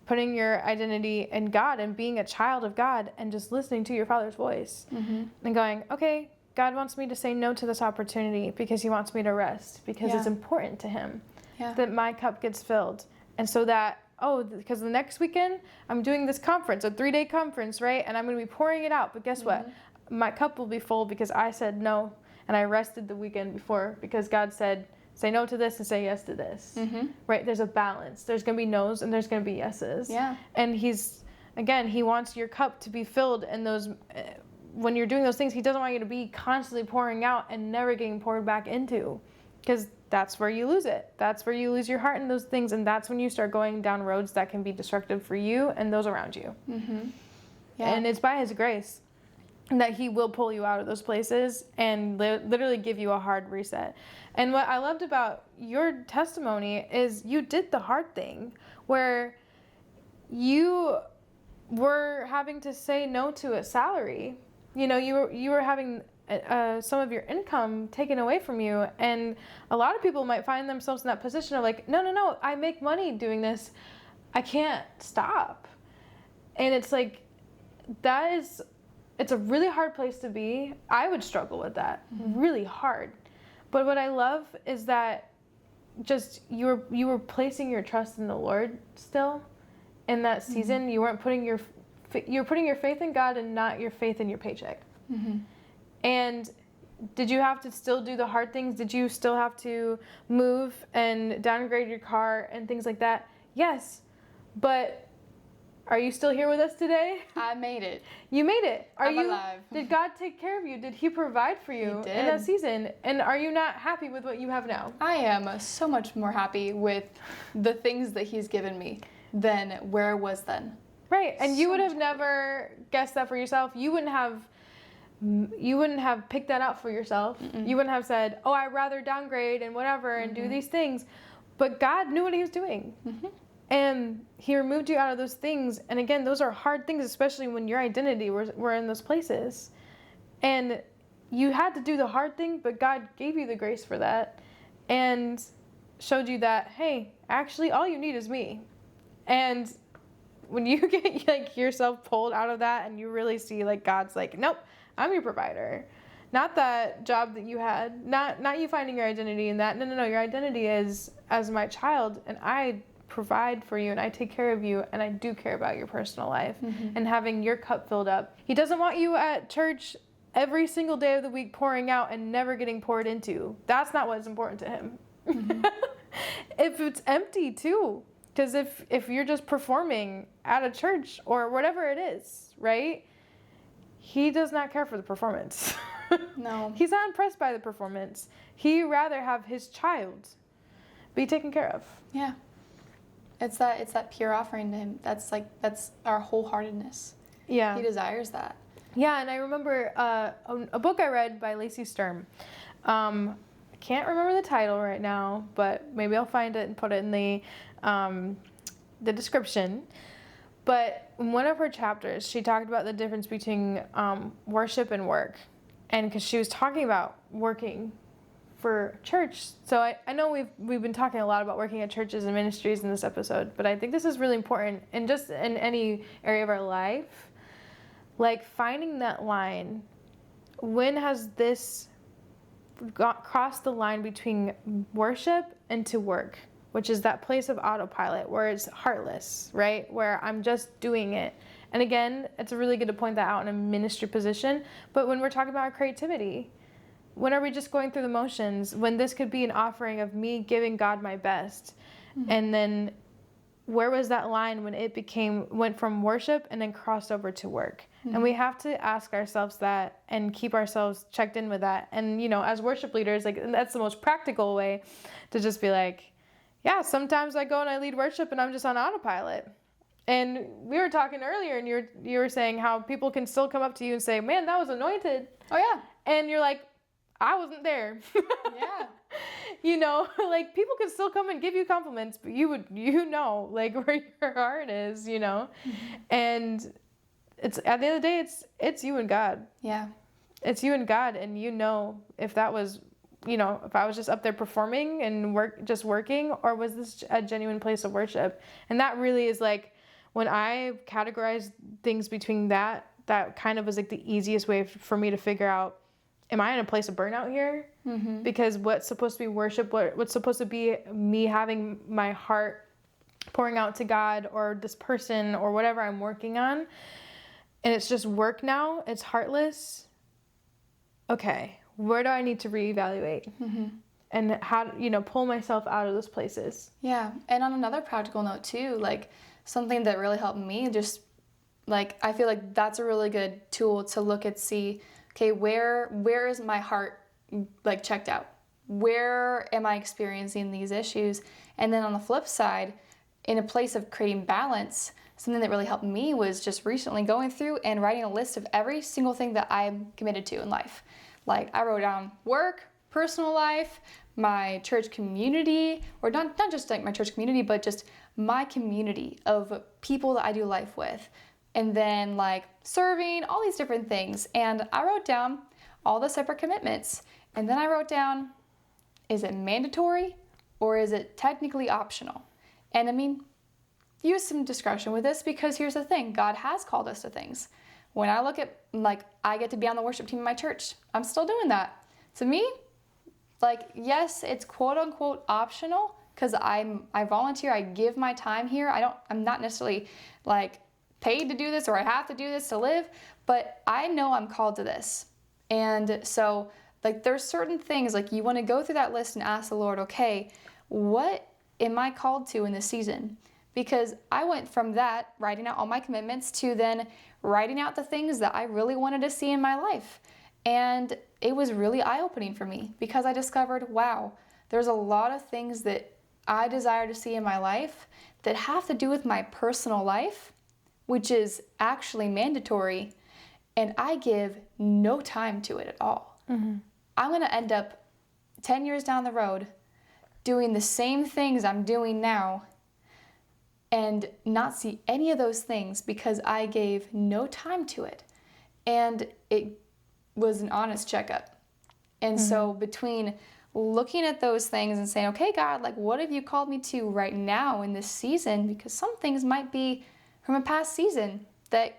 putting your identity in God and being a child of God and just listening to your Father's voice and going, okay, God wants me to say no to this opportunity because he wants me to rest, because it's important to him that my cup gets filled. And so that, because the next weekend I'm doing this conference, a 3-day conference, right? And I'm going to be pouring it out. But guess what? My cup will be full because I said no. And I rested the weekend before because God said, say no to this and say yes to this. Right? There's a balance. There's going to be no's and there's going to be yeses. Yeah. And he wants your cup to be filled. And when you're doing those things, he doesn't want you to be constantly pouring out and never getting poured back into, because that's where you lose it. That's where you lose your heart in those things. And that's when you start going down roads that can be destructive for you and those around you. Yeah. And it's by his grace that he will pull you out of those places and literally give you a hard reset. And what I loved about your testimony is you did the hard thing, where you were having to say no to a salary. You know, you were having some of your income taken away from you. And a lot of people might find themselves in that position of like, no, I make money doing this. I can't stop. And it's like, it's a really hard place to be. I would struggle with that, really hard. But what I love is that just you were placing your trust in the Lord still in that season. You weren't putting you're putting your faith in God and not your faith in your paycheck. And did you have to still do the hard things? Did you still have to move and downgrade your car and things like that? Yes. But are you still here with us today? I made it. You made it. I'm alive. Did God take care of you? Did he provide for you in that season? And are you not happy with what you have now? I am so much more happy with the things that he's given me than where I was then. Right. And you would have never guessed that for yourself. You wouldn't have picked that out for yourself. You wouldn't have said, oh, I'd rather downgrade and whatever and do these things. But God knew what he was doing. And he removed you out of those things. And again, those are hard things, especially when your identity were in those places. And you had to do the hard thing, but God gave you the grace for that and showed you that, hey, actually all you need is me. And when you get like yourself pulled out of that and you really see like God's like, nope, I'm your provider. Not that job that you had, not you finding your identity in that. No, your identity is as my child, and I provide for you and I take care of you and I do care about your personal life and having your cup filled up. He doesn't want you at church every single day of the week pouring out and never getting poured into. That's not what's important to him. If it's empty too, because if you're just performing at a church or whatever it is, right? He does not care for the performance. No. He's not impressed by the performance. He'd rather have his child be taken care of. Yeah. It's that pure offering to him. That's our wholeheartedness. Yeah. He desires that. Yeah, and I remember a book I read by Lacey Sturm. I can't remember the title right now, but maybe I'll find it and put it in the description. But in one of her chapters, she talked about the difference between worship and work. And because she was talking about working for church. So I know we've been talking a lot about working at churches and ministries in this episode, but I think this is really important, and just in any area of our life, like finding that line. When has this crossed the line between worship and to work? which is that place of autopilot where it's heartless, right? Where I'm just doing it. And again, it's really good to point that out in a ministry position. But when we're talking about our creativity, when are we just going through the motions? When this could be an offering of me giving God my best. And then where was that line when it went from worship and then crossed over to work? And we have to ask ourselves that and keep ourselves checked in with that. And, as worship leaders, like, that's the most practical way to just be like, yeah, sometimes I go and I lead worship and I'm just on autopilot. And we were talking earlier and you were saying how people can still come up to you and say, man, that was anointed. Oh, yeah. And you're like, I wasn't there. Yeah. Like, people can still come and give you compliments, but like where your heart is, and it's at the end of the day, it's you and God. Yeah. It's you and God. And if that was, if I was just up there performing and working, or was this a genuine place of worship? And that really is like, when I categorize things between that kind of was like the easiest way for me to figure out, am I in a place of burnout here? Mm-hmm. Because what's supposed to be worship, what's supposed to be me having my heart pouring out to God or this person or whatever I'm working on, and it's just work now, it's heartless. Okay, where do I need to reevaluate? Mm-hmm. And how, pull myself out of those places? Yeah, and on another practical note too, like something that really helped me, just like, I feel like that's a really good tool to look at, see, okay, where is my heart like checked out? Where am I experiencing these issues? And then on the flip side, in a place of creating balance, something that really helped me was just recently going through and writing a list of every single thing that I'm committed to in life. Like, I wrote down work, personal life, my church community, or not just like my church community, but just my community of people that I do life with. And then like serving, all these different things. And I wrote down all the separate commitments. And then I wrote down, is it mandatory or is it technically optional? And I mean, use some discretion with this, because here's the thing, God has called us to things. When I look at, like, I get to be on the worship team in my church, I'm still doing that. To me, like, yes, it's quote unquote optional, because I volunteer, I give my time here. I'm not necessarily like paid to do this or I have to do this to live, but I know I'm called to this. And so like, there's certain things, like, you want to go through that list and ask the Lord, okay, what am I called to in this season? Because I went from that, writing out all my commitments, to then writing out the things that I really wanted to see in my life. And it was really eye-opening for me, because I discovered, wow, there's a lot of things that I desire to see in my life that have to do with my personal life, which is actually mandatory, and I give no time to it at all. Mm-hmm. I'm going to end up 10 years down the road doing the same things I'm doing now and not see any of those things because I gave no time to it. And it was an honest checkup. And mm-hmm. so between looking at those things and saying, okay, God, like, what have you called me to right now in this season? Because some things might be from a past season that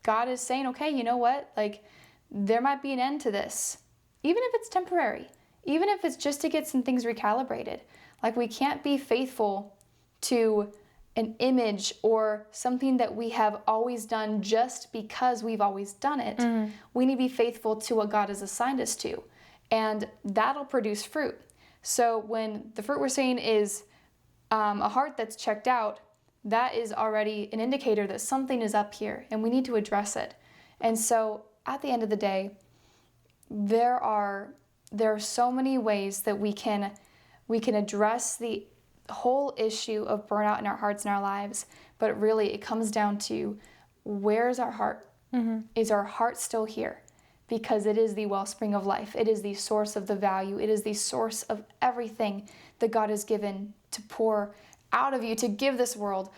God is saying, okay, you know what? Like, there might be an end to this. Even if it's temporary, even if it's just to get some things recalibrated. Like, we can't be faithful to an image or something that we have always done just because we've always done it. Mm. We need to be faithful to what God has assigned us to, and that'll produce fruit. So when the fruit we're seeing is a heart that's checked out, that is already an indicator that something is up here and we need to address it. And so at the end of the day, there are so many ways that we can address the whole issue of burnout in our hearts and our lives, but really it comes down to, where's our heart? Mm-hmm. Is our heart still here? Because it is the wellspring of life. It is the source of the value. It is the source of everything that God has given to pour out of you, to give this world.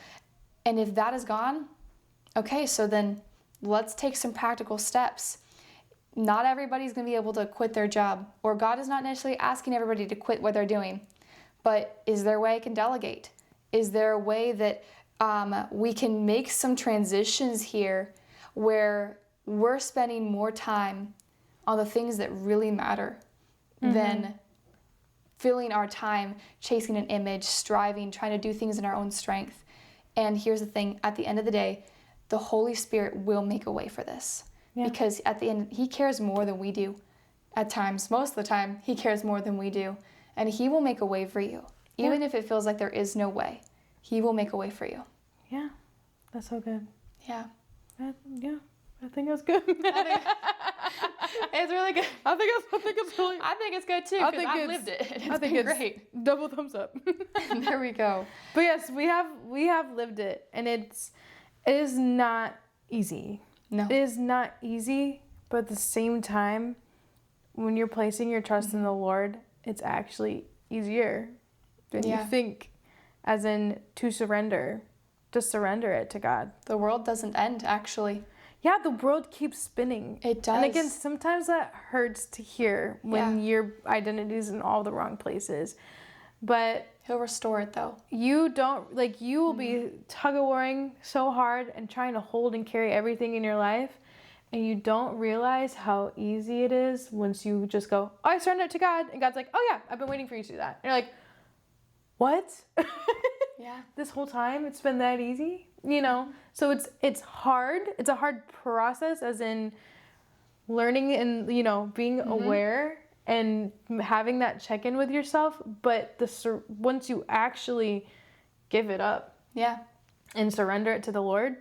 And if that is gone, okay, so then let's take some practical steps. Not everybody's going to be able to quit their job, or God is not necessarily asking everybody to quit what they're doing. But is there a way I can delegate? Is there a way that we can make some transitions here where we're spending more time on the things that really matter mm-hmm. than filling our time chasing an image, striving, trying to do things in our own strength. And here's the thing, at the end of the day, the Holy Spirit will make a way for this. Yeah. Because at the end, he cares more than we do. At times, most of the time, he cares more than we do. And he will make a way for you. Even if it feels like there is no way, he will make a way for you. Yeah, that's so good. Yeah. I think it's good. It's really good. I think it's good too, because I've lived it. It's been great. Double thumbs up. There we go. But yes, we have lived it, and it is not easy. No. It is not easy, but at the same time, when you're placing your trust in the Lord, it's actually easier than you think, as in to surrender. Just surrender it to God. The world doesn't end, actually. Yeah, the world keeps spinning. It does. And again, sometimes that hurts to hear when your identity is in all the wrong places. But he'll restore it, though. You don't, like, you will be tug-of-warring so hard and trying to hold and carry everything in your life. And you don't realize how easy it is once you just go, oh, I surrender it to God. And God's like, oh yeah, I've been waiting for you to do that. And you're like, what? Yeah. This whole time it's been that easy, you know? So it's hard. It's a hard process, as in learning and, you know, being aware and having that check-in with yourself. But once you actually give it up and surrender it to the Lord,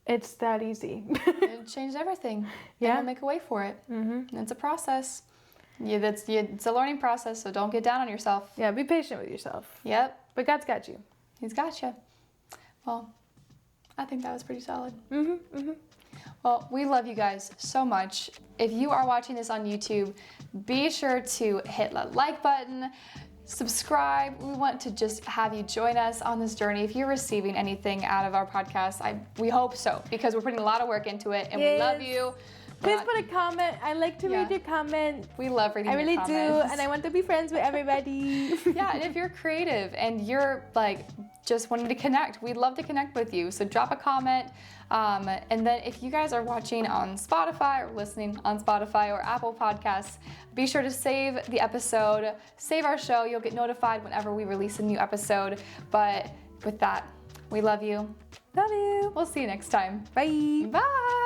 it's that easy. It changed everything. Yeah. He'll make a way for it. Mm-hmm. It's a process. It's a learning process, so don't get down on yourself. Yeah, be patient with yourself. Yep. But God's got you. He's got you. Well, I think that was pretty solid. Mm-hmm. Mm-hmm. Well, we love you guys so much. If you are watching this on YouTube, be sure to hit the like button, subscribe. We want to just have you join us on this journey. If you're receiving anything out of our podcast, we hope so, because we're putting a lot of work into it, and we love you. Please put a comment. I like to read your comment. We love reading your comments. I really do, and I want to be friends with everybody. Yeah, and if you're creative and you're like just wanting to connect, we'd love to connect with you. So drop a comment. And then if you guys are watching on Spotify or listening on Spotify or Apple Podcasts, be sure to save the episode, save our show. You'll get notified whenever we release a new episode. But with that, we love you. Love you. We'll see you next time. Bye. Bye.